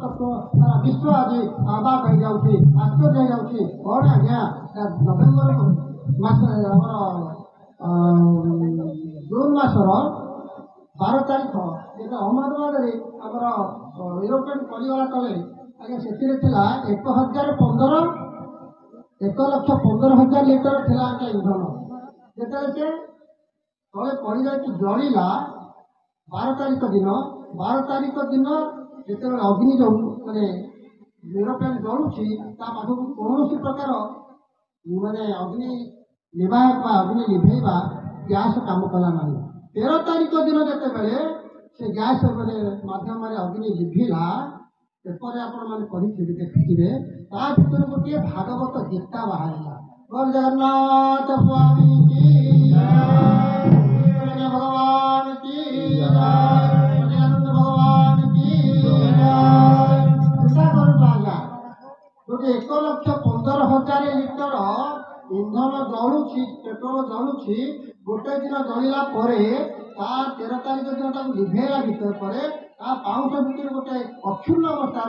सारा विश्व आज अबाक हो जाऊँगी आश्चर्य हो जाऊँगी कौन आज्ञा नवेम्बर मास जून मासर 12 तारीख जेटा अहमदाबाद आमर यूरोपियन पड़गला तले आगे से 1,15,000 लिटर थिला इंधन जेते से तले पड़ जाए जलिला 12 तारीख दिन जिते अग्नि जो माने यूरोपियन जलुची पाखक कौन प्रकार माने अग्नि लिभाइबा अग्नि लिभेबा गैस काम कला ना 13 तारीख दिन जिते से गैस माध्यम अग्नि लिभिला पेपर आपण मैंने पढ़ी देखिए ता भर गोटे भागवत गीता बाहर बोल जगन्नाथ स्वामी की जय भगवान की जय आनंद भगवान की जय गोटे 1,15,000 लिटर इंधन जलुची पेट्रोल जलुची गोटे दिन जलिला 13 तारीख दिन लिभेला भर पर पाउंस भितर गोटे अक्षुण्ण अवस्था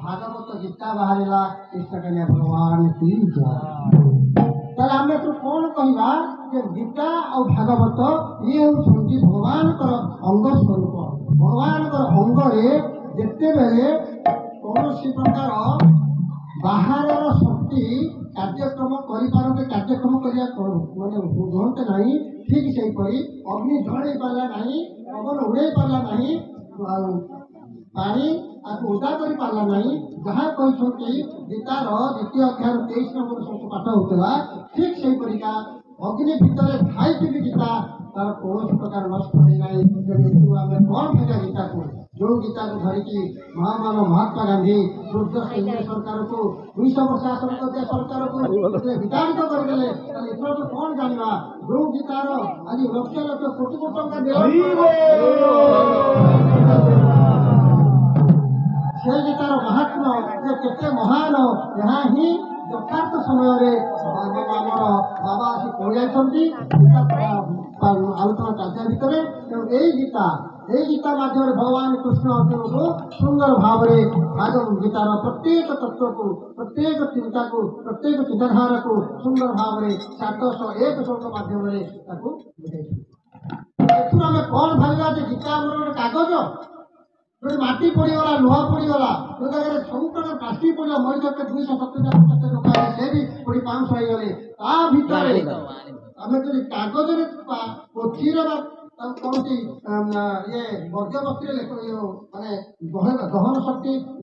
भागवत गीता बाहर कृष्ण भगवान की जय आम तो कौन कहवा गीता और भागवत ये हूँ भगवान अंग स्वरूप भगवान अंगरे जिते बेले कौन प्रकार बाहर शक्ति कार्यक्रम करते कार्यक्रम करने रुहते ना ठीक से अग्नि जड़े पारा ना पवन उड़े पारा ना पानी आपको उदा कर पारा ना जहाँ कहते गीतार द्वितीय अध्याय 23 नंबर सब पाठ होता ठीक से अग्नि भितर खाई गीता तार कौन प्रकार नष्ट होना आम कौन भेजा गीता को जो गीता को धरिकी महामानव महात्मा गांधी सरकार को 200 वर्ष शासन करते सरकार को विताड़ित करदे एथर तो कौन जाना जो गीतार आज लक्ष लक्ष कोटी कोटी टका से गीतार महात्मा केते महान यहाँ ही यथार्थ समय बाबा आसी कही आलोचना चलता भितर यही गीता माध्यम भगवान कृष्ण अर्जुन को सुंदर भाव में गीतार प्रत्येक तत्व को प्रत्येक चिंता को प्रत्येक चिंताधारा को सुंदर भाव में 701 श्लोक माध्यम बुझे कौन भागा गीता गोटे कागज जो माटी पड़गला लुहा पड़गला जो जगह सब प्रकार प्लास्टिक पड़ा मरीज के 270 लोक से भी पूरी 500 गले भितर आम जो कागज पोथी कौन ये वर्ज्य वस्तु माने दहन शक्ति